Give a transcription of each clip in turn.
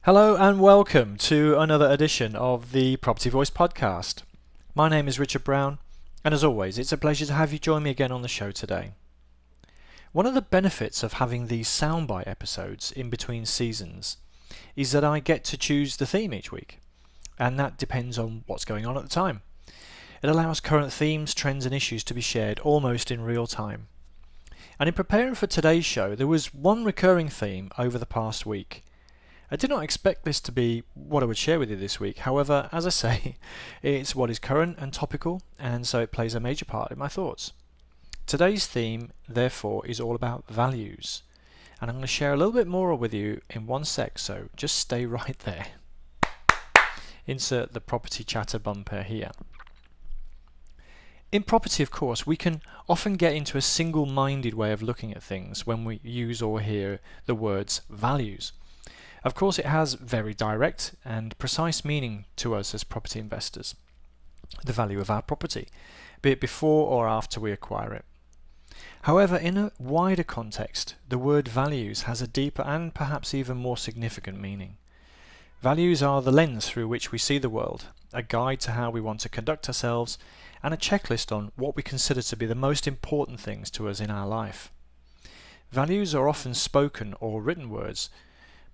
Hello and welcome to another edition of the Property Voice podcast. My name is Richard Brown, and as always, it's a pleasure to have you join me again on the show today. One of the benefits of having these Soundbite episodes in between seasons is that I get to choose the theme each week, and that depends on what's going on at the time. It allows current themes, trends and issues to be shared almost in real time. And in preparing for today's show, there was one recurring theme over the past week. I did not expect this to be what I would share with you this week. However, as I say, it's what is current and topical, and so it plays a major part in my thoughts. Today's theme, therefore, is all about values, and I'm going to share a little bit more with you in one sec, so just stay right there. Insert the property chatter bumper here. In property, of course, we can often get into a single-minded way of looking at things when we use or hear the words values. Of course, it has very direct and precise meaning to us as property investors. The value of our property, be it before or after we acquire it. However, in a wider context, the word values has a deeper and perhaps even more significant meaning. Values are the lens through which we see the world, a guide to how we want to conduct ourselves, and a checklist on what we consider to be the most important things to us in our life. Values are often spoken or written words,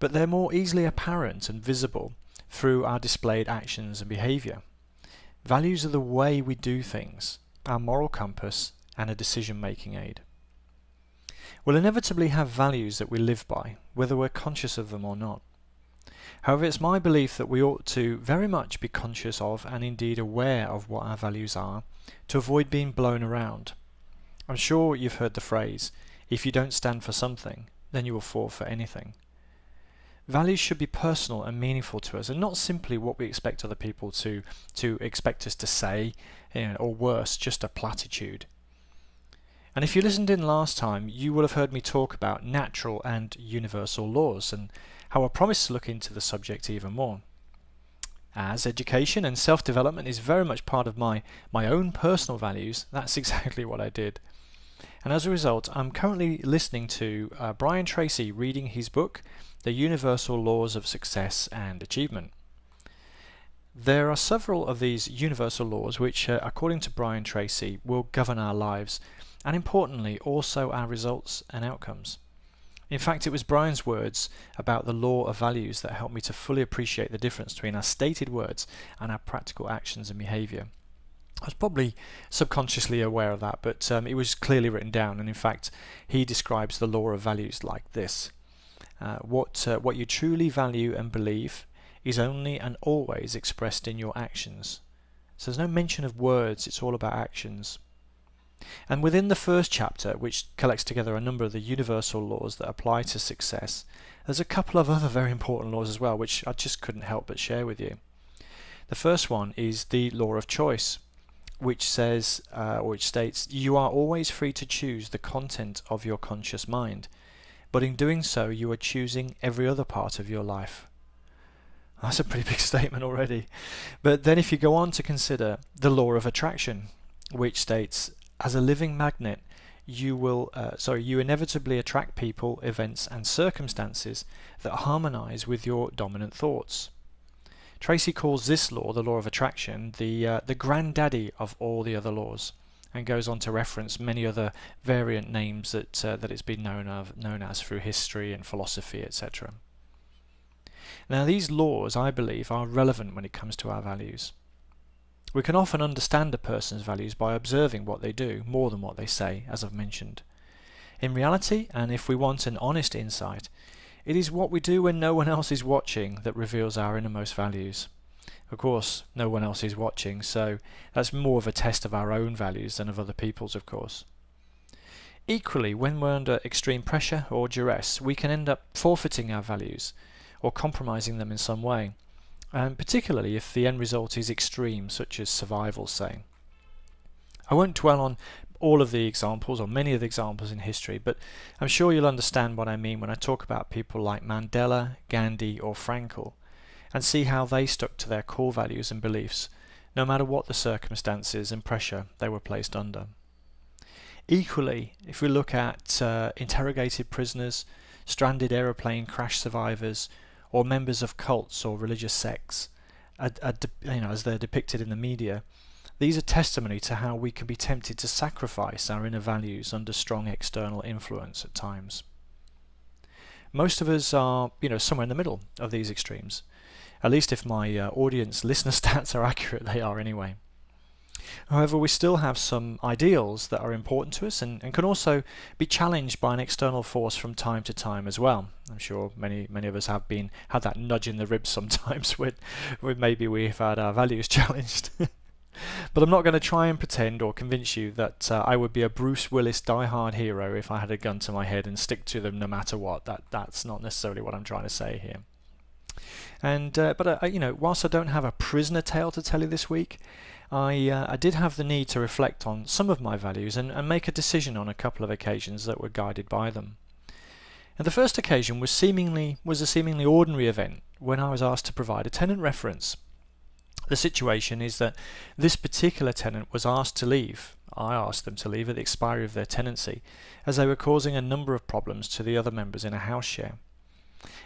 but they're more easily apparent and visible through our displayed actions and behaviour. Values are the way we do things, our moral compass and a decision-making aid. We'll inevitably have values that we live by, whether we're conscious of them or not. However, it's my belief that we ought to very much be conscious of and indeed aware of what our values are to avoid being blown around. I'm sure you've heard the phrase, if you don't stand for something, then you will fall for anything. Values should be personal and meaningful to us, and not simply what we expect other people to expect us to say, or worse, just a platitude. And if you listened in last time, you will have heard me talk about natural and universal laws, and how I promise to look into the subject even more. As education and self-development is very much part of my own personal values, that's exactly what I did. And as a result, I'm currently listening to Brian Tracy reading his book, The Universal Laws of Success and Achievement. There are several of these universal laws which, according to Brian Tracy, will govern our lives, and importantly, also our results and outcomes. In fact, it was Brian's words about the law of values that helped me to fully appreciate the difference between our stated words and our practical actions and behaviour. I was probably subconsciously aware of that, but it was clearly written down, and in fact he describes the law of values like this. What you truly value and believe is only and always expressed in your actions. So there's no mention of words, it's all about actions. And within the first chapter, which collects together a number of the universal laws that apply to success, there's a couple of other very important laws as well, which I just couldn't help but share with you. The first one is the law of choice, which says, which states, you are always free to choose the content of your conscious mind, but in doing so you are choosing every other part of your life. That's a pretty big statement already. But then if you go on to consider the law of attraction, which states, as a living magnet, you inevitably attract people, events and circumstances that harmonize with your dominant thoughts. Tracy calls this law, the law of attraction, the granddaddy of all the other laws, and goes on to reference many other variant names that it's been known as through history and philosophy, etc. Now, these laws, I believe, are relevant when it comes to our values. We can often understand a person's values by observing what they do more than what they say, as I've mentioned. In reality, and if we want an honest insight, it is what we do when no one else is watching that reveals our innermost values. Of course, no one else is watching, so that's more of a test of our own values than of other people's, of course. Equally, when we're under extreme pressure or duress, we can end up forfeiting our values or compromising them in some way, and particularly if the end result is extreme, such as survival, say. I won't dwell on all of the examples or many of the examples in history, but I'm sure you'll understand what I mean when I talk about people like Mandela, Gandhi or Frankl, and see how they stuck to their core values and beliefs, no matter what the circumstances and pressure they were placed under. Equally, if we look at interrogated prisoners, stranded aeroplane crash survivors, or members of cults or religious sects, as they're depicted in the media. These are testimony to how we can be tempted to sacrifice our inner values under strong external influence at times. Most of us are, somewhere in the middle of these extremes. At least if my audience listener stats are accurate, they are anyway. However, we still have some ideals that are important to us and can also be challenged by an external force from time to time as well. I'm sure many of us have had that nudge in the ribs sometimes when maybe we've had our values challenged. But I'm not going to try and pretend or convince you that I would be a Bruce Willis die-hard hero if I had a gun to my head and stick to them no matter what. That's not necessarily what I'm trying to say here. And whilst I don't have a prisoner tale to tell you this week, I did have the need to reflect on some of my values and make a decision on a couple of occasions that were guided by them. And the first occasion was a seemingly ordinary event when I was asked to provide a tenant reference. The situation is that this particular tenant was asked to leave. I asked them to leave at the expiry of their tenancy, as they were causing a number of problems to the other members in a house share.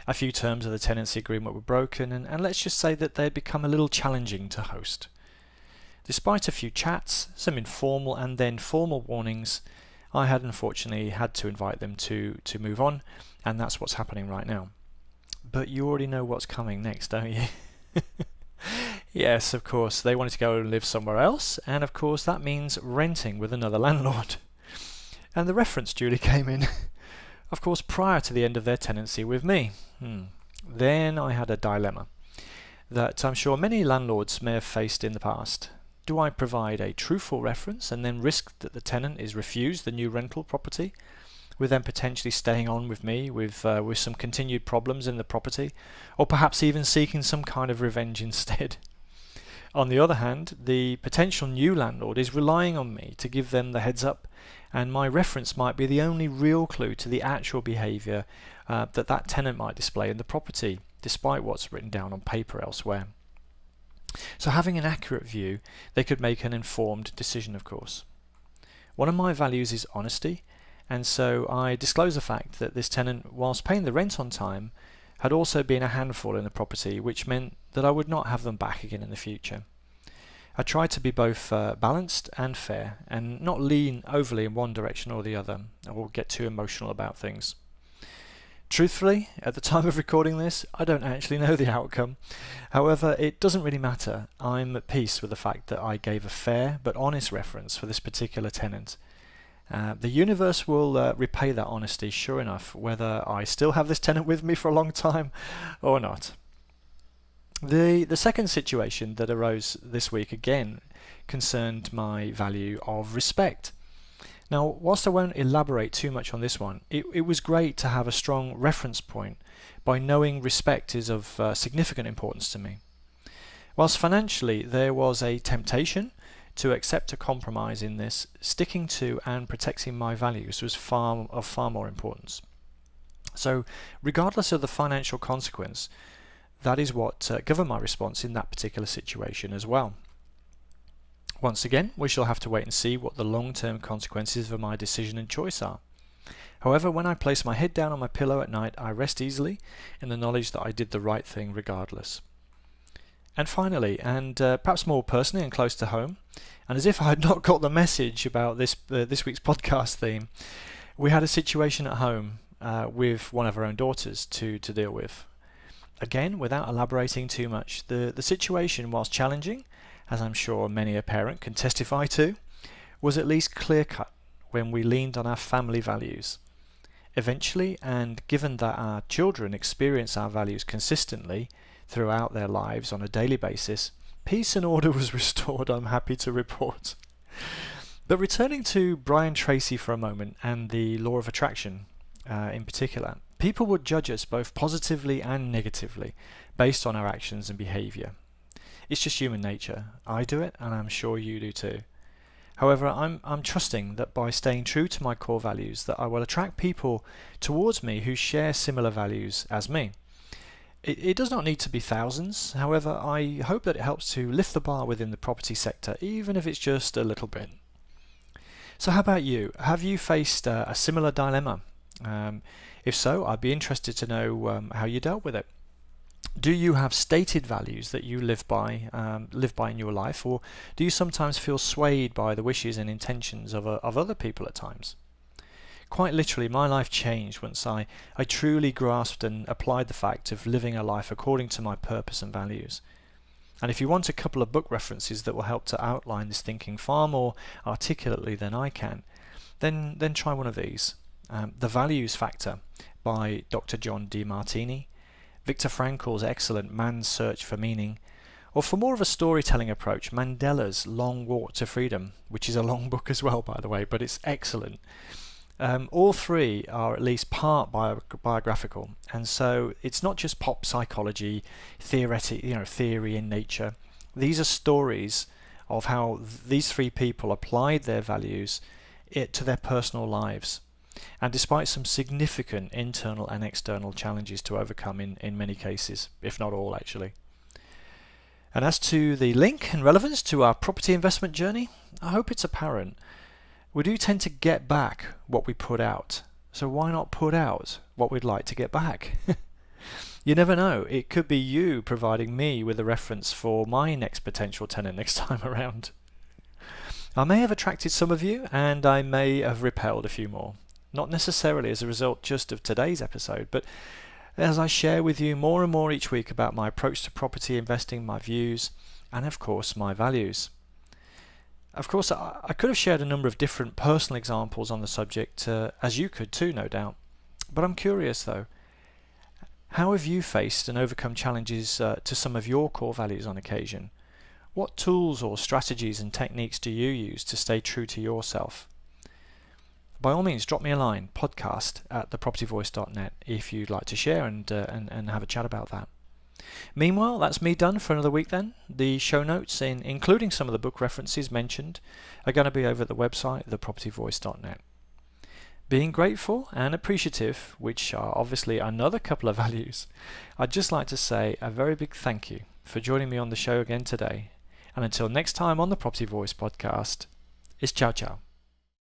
A few terms of the tenancy agreement were broken, and let's just say that they had become a little challenging to host. Despite a few chats, some informal and then formal warnings, I had unfortunately had to invite them to move on, and that's what's happening right now. But you already know what's coming next, don't you? Yes, of course, they wanted to go and live somewhere else, and of course that means renting with another landlord. And the reference duly came in, of course, prior to the end of their tenancy with me. Then I had a dilemma that I'm sure many landlords may have faced in the past. Do I provide a truthful reference and then risk that the tenant is refused the new rental property, with them potentially staying on with me with some continued problems in the property, or perhaps even seeking some kind of revenge instead? On the other hand, the potential new landlord is relying on me to give them the heads up, and my reference might be the only real clue to the actual behaviour that tenant might display in the property, despite what's written down on paper elsewhere. So having an accurate view, they could make an informed decision, of course. One of my values is honesty, and so I disclose the fact that this tenant, whilst paying the rent on time, had also been a handful in the property, which meant that I would not have them back again in the future. I tried to be both balanced and fair, and not lean overly in one direction or the other, or get too emotional about things. Truthfully, at the time of recording this, I don't actually know the outcome. However, it doesn't really matter. I'm at peace with the fact that I gave a fair but honest reference for this particular tenant. The universe will repay that honesty, sure enough, whether I still have this tenant with me for a long time or not. The second situation that arose this week again concerned my value of respect. Now, whilst I won't elaborate too much on this one, it was great to have a strong reference point by knowing respect is of significant importance to me. Whilst financially there was a temptation to accept a compromise in this, sticking to and protecting my values was of far more importance. So, regardless of the financial consequence, that is what governed my response in that particular situation as well. Once again, we shall have to wait and see what the long-term consequences of my decision and choice are. However, when I place my head down on my pillow at night, I rest easily in the knowledge that I did the right thing regardless. And finally, and perhaps more personally and close to home, and as if I had not got the message about this week's podcast theme, we had a situation at home with one of our own daughters to deal with. Again, without elaborating too much, the situation, whilst challenging, as I'm sure many a parent can testify to, was at least clear-cut when we leaned on our family values. Eventually, and given that our children experience our values consistently throughout their lives on a daily basis, peace and order was restored, I'm happy to report. But returning to Brian Tracy for a moment and the law of attraction in particular, people would judge us both positively and negatively based on our actions and behaviour. It's just human nature. I do it, and I'm sure you do too. However, I'm trusting that by staying true to my core values, that I will attract people towards me who share similar values as me. It does not need to be thousands. However, I hope that it helps to lift the bar within the property sector, even if it's just a little bit. So how about you? Have you faced a similar dilemma? If so, I'd be interested to know how you dealt with it. Do you have stated values that you live by in your life, or do you sometimes feel swayed by the wishes and intentions of other people at times? Quite literally, my life changed once I truly grasped and applied the fact of living a life according to my purpose and values. And if you want a couple of book references that will help to outline this thinking far more articulately than I can, then try one of these. The Values Factor by Dr. John Demartini, Viktor Frankl's excellent Man's Search for Meaning, or for more of a storytelling approach, Mandela's Long Walk to Freedom, which is a long book as well, by the way, but it's excellent. All three are at least part biographical, and so it's not just pop psychology, theory in nature. These are stories of how these three people applied their values to their personal lives, and despite some significant internal and external challenges to overcome in many cases, if not all actually. And as to the link and relevance to our property investment journey, I hope it's apparent. We do tend to get back what we put out, so why not put out what we'd like to get back? You never know, it could be you providing me with a reference for my next potential tenant next time around. I may have attracted some of you, and I may have repelled a few more. Not necessarily as a result just of today's episode, but as I share with you more and more each week about my approach to property investing, my views, and of course my values. Of course, I could have shared a number of different personal examples on the subject, as you could too, no doubt. But I'm curious though, how have you faced and overcome challenges to some of your core values on occasion? What tools or strategies and techniques do you use to stay true to yourself? By all means, drop me a line, podcast@thepropertyvoice.net, if you'd like to share and have a chat about that. Meanwhile, that's me done for another week then. The show notes, including some of the book references mentioned, are going to be over at the website, thepropertyvoice.net. Being grateful and appreciative, which are obviously another couple of values, I'd just like to say a very big thank you for joining me on the show again today. And until next time on the Property Voice podcast, it's ciao ciao.